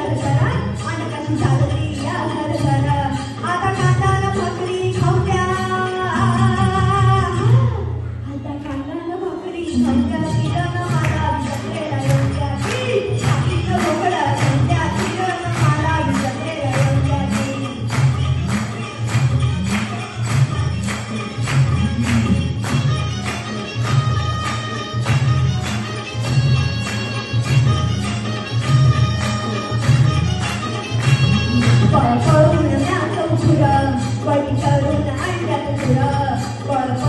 घरघरा आणि कशी चालली या घरघरा आता कांदाला भाकरी खाऊद्या आता कांदाला भाकरी खाऊद्या किरण मला विसरलेला येऊद्या की छातीचं भोपळा खाऊद्या किरण मला विसरलेला येऊद्या की पळपळून म्याचं उठुरं वळी करून अंड्यात खुरं